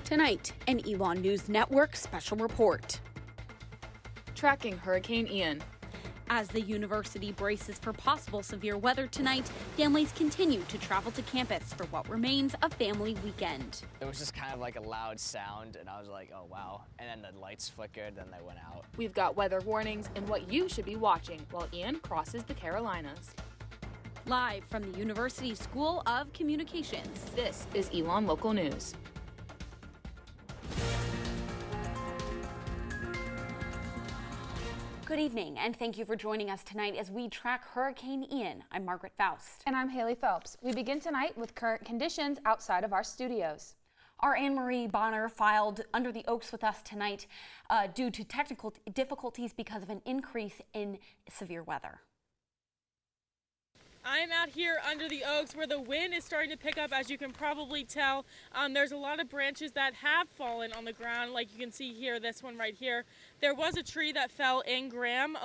Tonight, an Elon News Network special report. Tracking Hurricane Ian. As the university braces for possible severe weather tonight, families continue to travel to campus for what remains a family weekend. It was just kind of like a loud sound, and I was like, oh wow. And then the lights flickered, then they went out. We've got weather warnings and what you should be watching while Ian crosses the Carolinas. Live from the University School of Communications, This is Elon Local News. Good evening, and thank you for joining us tonight as we track Hurricane Ian. I'm Margaret Faust. And I'm Haley Phelps. We begin tonight with current conditions outside of our studios. Our Annemarie Bonner filed under the Oaks with us tonight due to technical difficulties because of an increase in severe weather. I'm out here under the oaks where the wind is starting to pick up, as you can probably tell. There's a lot of branches that have fallen on the ground, like you can see here, this one right here. There was a tree that fell in Graham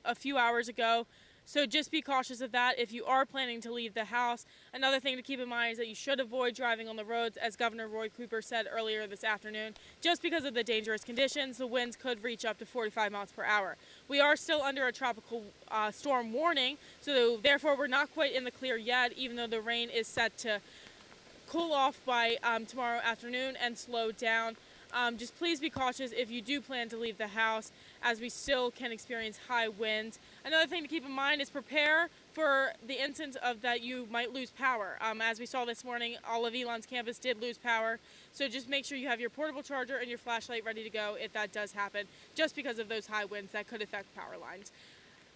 a few hours ago, so just be cautious of that if you are planning to leave the house. Another thing to keep in mind is that you should avoid driving on the roads, as Governor Roy Cooper said earlier this afternoon. Just because of the dangerous conditions, the winds could reach up to 45 miles per hour. We are still under a tropical storm warning, so therefore we're not quite in the clear yet, even though the rain is set to cool off by tomorrow afternoon and slow down. Just please be cautious if you do plan to leave the house, as we still can experience high winds. Another thing to keep in mind is prepare for the instance of that you might lose power. As we saw this morning, all of Elon's campus did lose power, so just make sure you have your portable charger and your flashlight ready to go if that does happen, just because of those high winds that could affect power lines.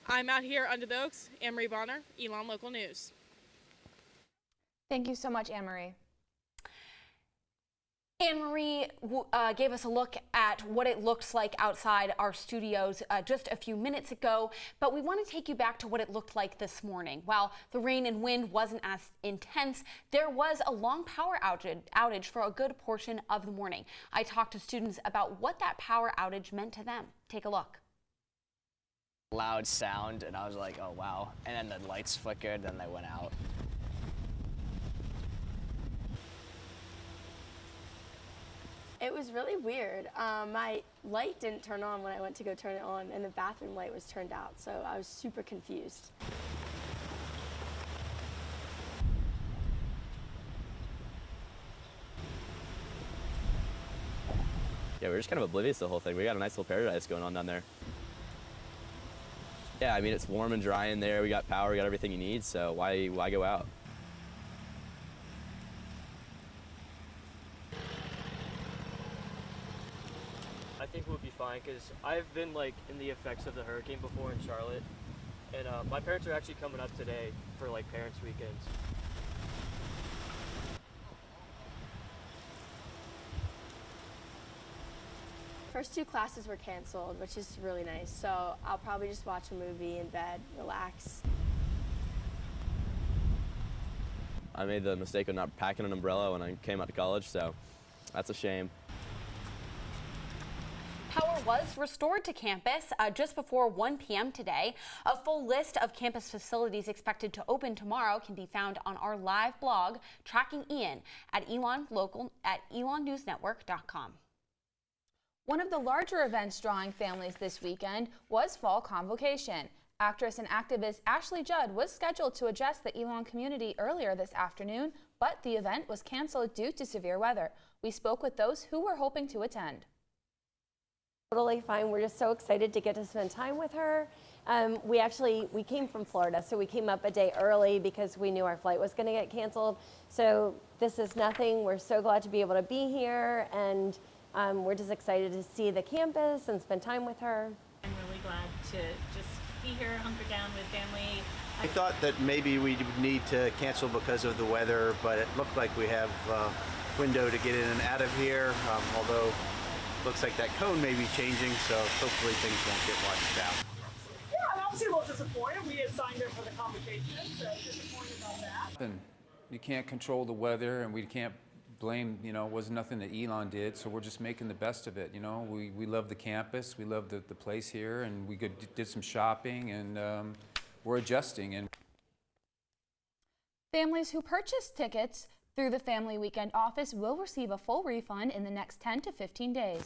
I'm out here under the Oaks, Annemarie Bonner, Elon Local News. Thank you so much, Annemarie. Annemarie gave us a look at what it looks like outside our studios just a few minutes ago, but we want to take you back to what it looked like this morning. While the rain and wind wasn't as intense, there was a long power outage for a good portion of the morning. I talked to students about what that power outage meant to them. Take a look. Loud sound, and I was like, oh wow. And then the lights flickered, then they went out. It was really weird. My light didn't turn on when I went to go turn it on, and the bathroom light was turned out, so I was super confused. Yeah, we were just kind of oblivious to the whole thing. We got a nice little paradise going on down there. Yeah, I mean, it's warm and dry in there. We got power, we got everything you need, so why go out? I think we'll be fine, because I've been in the effects of the hurricane before in Charlotte, and my parents are actually coming up today for parents' weekends. First two classes were canceled, which is really nice, so I'll probably just watch a movie in bed, relax. I made the mistake of not packing an umbrella when I came out to college, so that's a shame. Power was restored to campus just before 1 p.m. today. A full list of campus facilities expected to open tomorrow can be found on our live blog, Tracking Ian, at elonnewsnetwork.com. One of the larger events drawing families this weekend was Fall Convocation. Actress and activist Ashley Judd was scheduled to address the Elon community earlier this afternoon, but the event was canceled due to severe weather. We spoke with those who were hoping to attend. Totally fine. We're just so excited to get to spend time with her. We came from Florida, so we came up a day early because we knew our flight was going to get canceled. So this is nothing. We're so glad to be able to be here, and we're just excited to see the campus and spend time with her. I'm really glad to just be here, hunker down with family. I thought that maybe we would need to cancel because of the weather, but it looked like we have a window to get in and out of here, although looks like that cone may be changing, so hopefully things won't get washed out. Yeah, I'm obviously a little disappointed. We had signed up for the Convocation, so disappointed about that. And you can't control the weather, and we can't blame, it wasn't nothing that Elon did, so we're just making the best of it, We love the campus, we love the place here, and we did some shopping, and we're adjusting. And Families who purchased tickets Through the Family Weekend Office will receive a full refund in the next 10 to 15 days.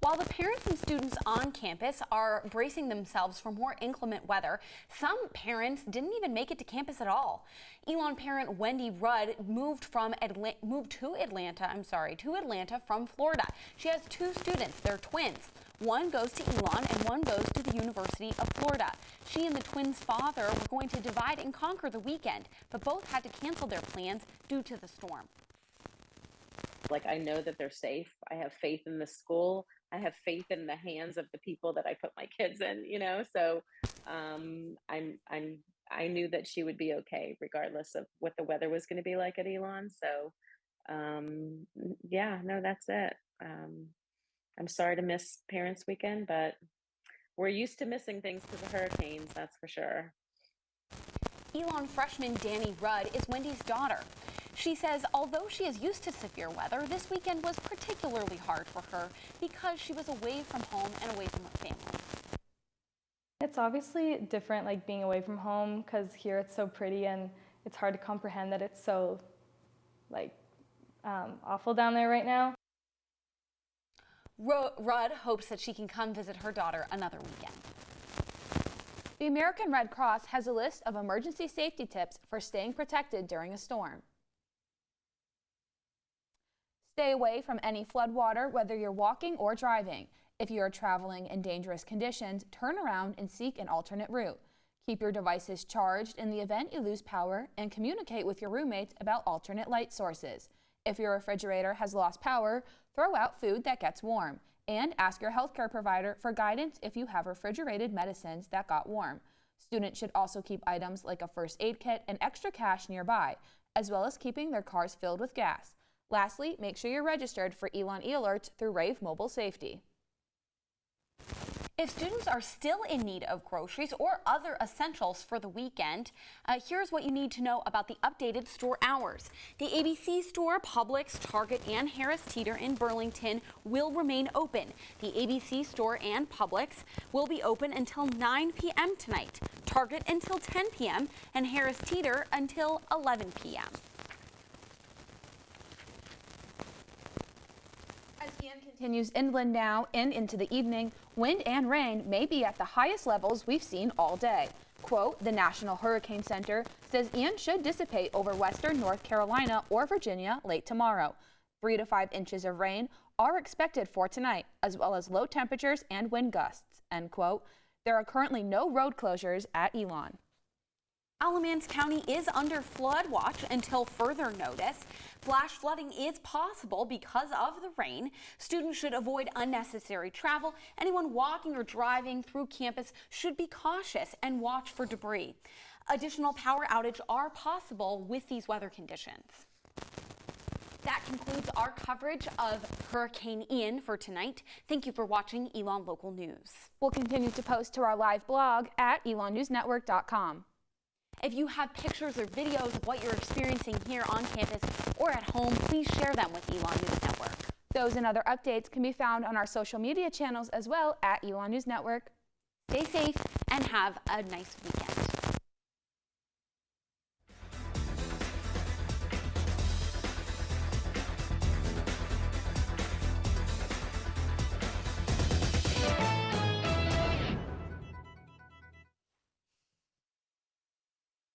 While the parents and students on campus are bracing themselves for more inclement weather, some parents didn't even make it to campus at all. Elon parent Wendy Rudd moved to Atlanta from Florida. She has two students, they're twins. One goes to Elon and one goes to the University of Florida. She and the twins' father were going to divide and conquer the weekend, but both had to cancel their plans due to the storm. Like, I know that they're safe. I have faith in the school. I have faith in the hands of the people that I put my kids in, you know, so I knew that she would be okay regardless of what the weather was going to be like at Elon. So yeah, no, that's it. I'm sorry to miss Parents Weekend, but we're used to missing things because of hurricanes, that's for sure. Elon freshman Danny Rudd is Wendy's daughter. She says although she is used to severe weather, this weekend was particularly hard for her because she was away from home and away from her family. It's obviously different, like being away from home, because here it's so pretty and it's hard to comprehend that it's so awful down there right now. Rudd hopes that she can come visit her daughter another weekend. The American Red Cross has a list of emergency safety tips for staying protected during a storm. Stay away from any flood water, whether you're walking or driving. If you are traveling in dangerous conditions, turn around and seek an alternate route. Keep your devices charged in the event you lose power, and communicate with your roommates about alternate light sources. If your refrigerator has lost power, throw out food that gets warm, and ask your healthcare provider for guidance if you have refrigerated medicines that got warm. Students should also keep items like a first aid kit and extra cash nearby, as well as keeping their cars filled with gas. Lastly, make sure you're registered for Elon e-alerts through Rave Mobile Safety. If students are still in need of groceries or other essentials for the weekend, here's what you need to know about the updated store hours. The ABC store, Publix, Target, and Harris Teeter in Burlington will remain open. The ABC store and Publix will be open until 9 p.m. tonight, Target until 10 p.m., and Harris Teeter until 11 p.m. Continues inland now and into the evening, wind and rain may be at the highest levels we've seen all day. Quote, the National Hurricane Center says Ian should dissipate over western North Carolina or Virginia late tomorrow. 3 to 5 inches of rain are expected for tonight, as well as low temperatures and wind gusts, end quote. There are currently no road closures at Elon. Alamance County is under flood watch until further notice. Flash flooding is possible because of the rain. Students should avoid unnecessary travel. Anyone walking or driving through campus should be cautious and watch for debris. Additional power outages are possible with these weather conditions. That concludes our coverage of Hurricane Ian for tonight. Thank you for watching Elon Local News. We'll continue to post to our live blog at elonnewsnetwork.com. If you have pictures or videos of what you're experiencing here on campus or at home, please share them with Elon News Network. Those and other updates can be found on our social media channels as well at Elon News Network. Stay safe and have a nice weekend.